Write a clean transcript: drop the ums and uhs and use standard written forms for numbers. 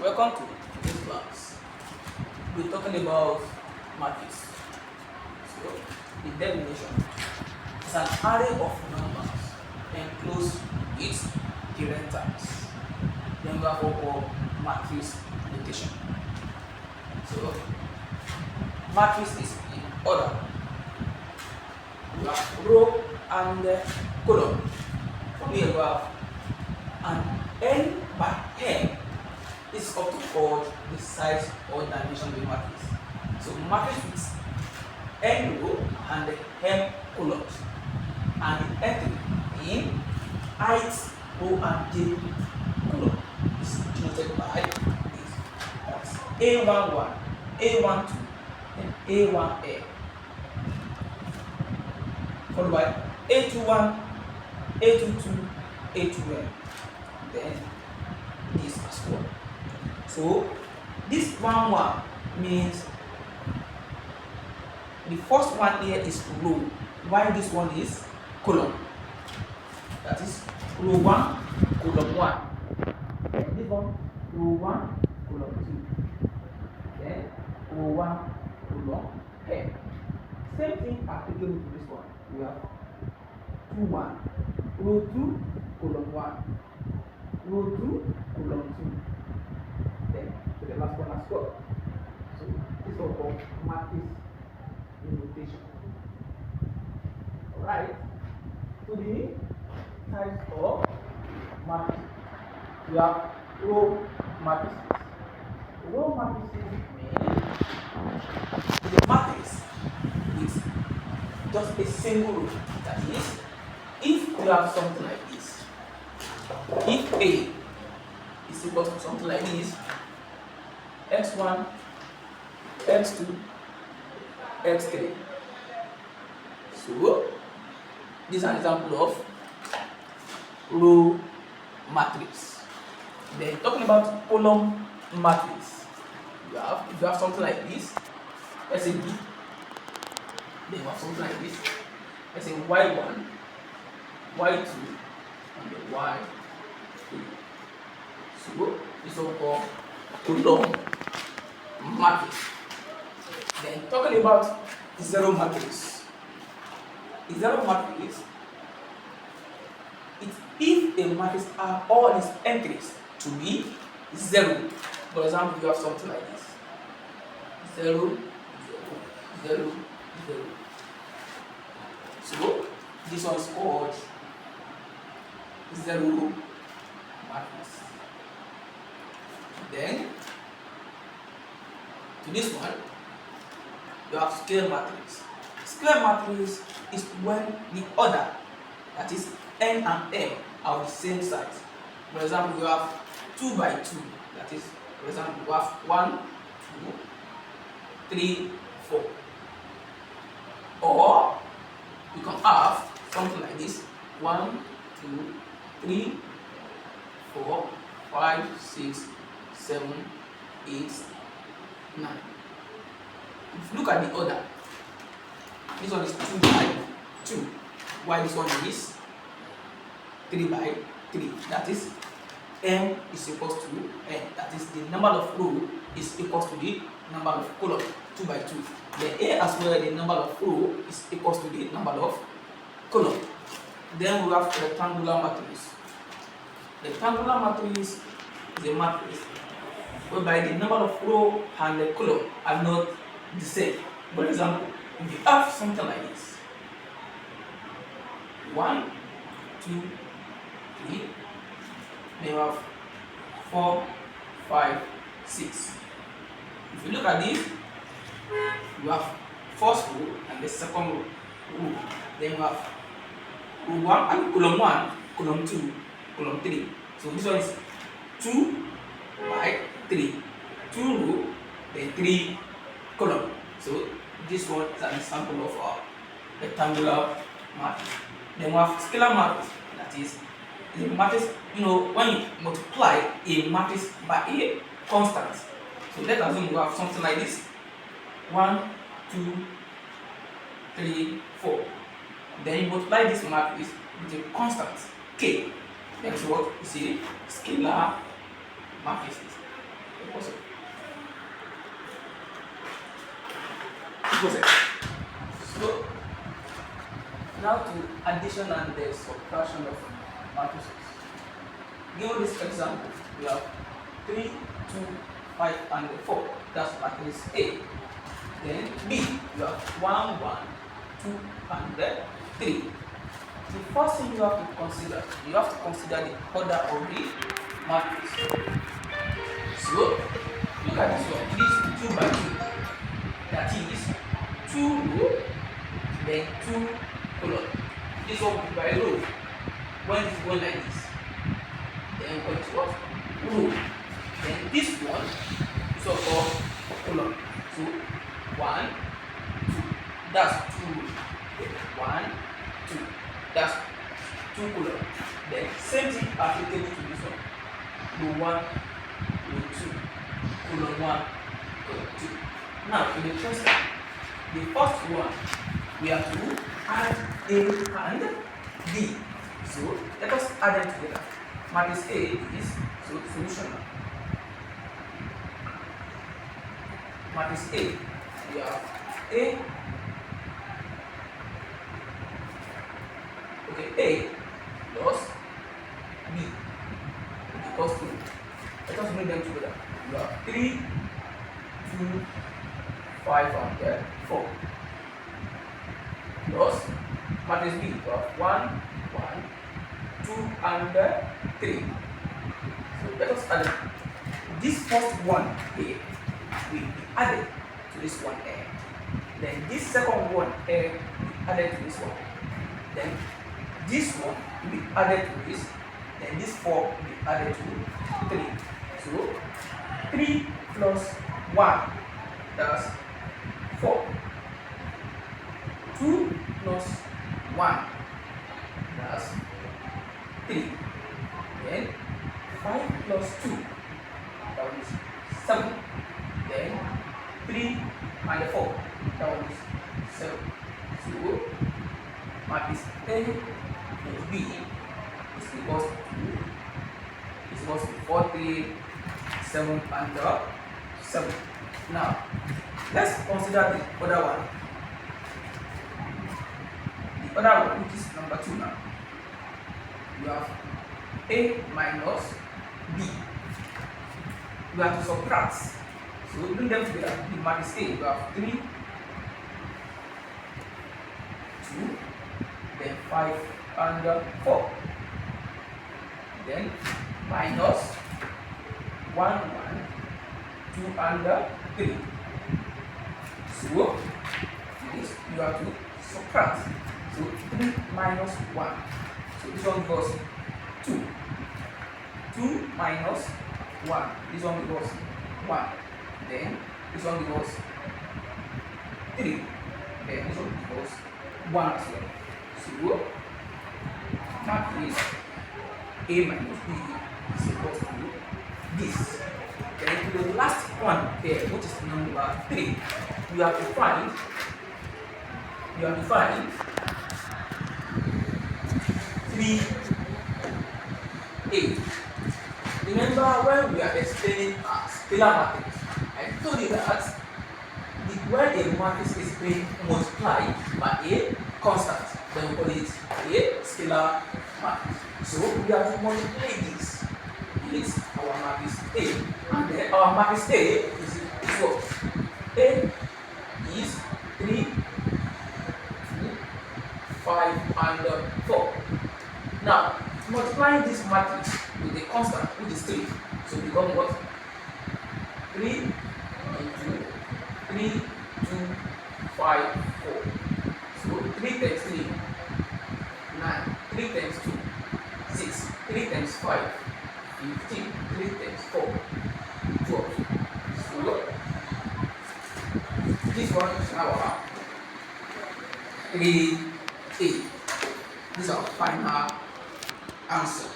Welcome to this class. We're talking about matrices. So, the definition is an array of numbers enclosed with parentals. Then we have what we call matrix notation. So, matrix is in order. We have row and column. From here we have an n by n. This is often called the size or dimension of a matrix. So matrix with n row and m columns, and the entry in ith row and j column is denoted by this. That's A11, A12, and A1L, followed by A21, A22, A2N, then this as well. So this 1 means the first one here is row, while this one is column. That is row 1, column 1. And this one, row 1, column 2. Then row 1, column n. Same thing applicable to this one. We have 2, 1, row 2, column 1, row 2, column 2. Then to the last one as well. So this is what called matrix notation. Alright. To the types of matrices, we have row matrices. Row matrices mean the matrix with just a single row. That is, if you have something like this, if A is equal to something like this, x1, x2, x3. So this is an example of row matrix. Then talking about column matrix, if you have something like this, let's say B, then you have something like this, let's say y1, y2, and then y3. So this is what we call column matrix. Then talking about zero matrix. The zero matrix is if a matrix are all its entries to be zero. For example, you have something like this: 0, 0, 0, 0. So this one is called zero matrix. Then to this one, you have square matrix. Square matrix is when the order, that is n and m, are of the same size. For example, you have 2 by 2. That is, for example, you have 1, 2, 3, 4. Or you can have something like this: 1, 2, 3, 4, 5, 6, 7, 8, 9. If you look at the order, this one is 2 by 2, while this one is 3 by 3. That is, m is equals to n. That is, the number of row is equals to the number of column, 2 by 2. Then a as well, the number of row is equals to the number of column. Then we have rectangular matrix. Rectangular matrix is a matrix whereby the number of row and the column are not the same. For example, if you have something like this: 1, 2, 3, then you have 4, 5, 6. If you look at this, you have first row and the second row. Then you have row 1 and column 1, column 2, column 3. So this one is 2 by 3, 2 row, then 3 column. So this one is an example of rectangular matrix. Then we have scalar matrix. That is the matrix, when you multiply a matrix by a constant. So let's assume you have something like this: 1, 2, 3, 4. Then you multiply this matrix with a constant k. That's what you see scalar matrices. process. So now to addition and the subtraction of matrices. Given this example, we have 3, 2, 5, and 4. That's matrix A. Then B, you have 1, 1, 2, and 3. The first thing you have to consider the order of the matrix. So look at this one. This 2 by 2. That is 2 row, then 2 column. This one will be by row. When it's going like this, then what is what? Row. Then this one is also called column. So 1, 2. That's 2 rows. 1, 2. That's 2 column. Then same thing applicable to this one. Row 1, row 2, column 1, column 2. Now in the first one, we have to add A and B. So let us add them together. Matrix A is solution. Matrix A, we have A. Okay, A plus B equals to. Let us bring them together. We have 3, 2, 5, and 4. Plus matrix B, we have 1, 1, 2, and 3. So let us add them. This first one here will be added to this one A. Then this second one A will be added to this one. Then this one will be added to this. Then this 4 will be added to 3. So 3 plus 1, that's 4. 2 plus 1, that's 3. Then 5 plus 2, that is 7. Then 3 and 4, that is 7. So matrix A plus B is equals to 4, 3, 7, and 7. Now let's consider the other one. The other one, which is number 2 now. You have A minus B. You have to subtract. So we bring them together. The matrix A, you have 3, 2, then 5, and 4. Then minus 1, 1, 2, and 3. So this you have to subtract. So 3 minus 1. So this one goes 2. 2 minus 1. This one goes 1. Then this one goes 3. Then this one goes 1 as well. So matrix A minus B is equal to this. Then to the last one here, which is number 3, you have to find 3A. Remember when we are explaining a scalar matrix, I told you that when a matrix is being multiplied by a constant, then we call it a scalar matrix. So we have to multiply this with our matrix A, and then our matrix A is what? A is 3, 2, 5, and 4. Now multiplying this matrix with a constant, which is 3, so we become what? 3 into 3, 2, 5, 4. So 3 times 3, 9. 3 times 2, 6. 3 times 5, 15. 3 times 4, 12. So this one is our 3A. This is our final answer.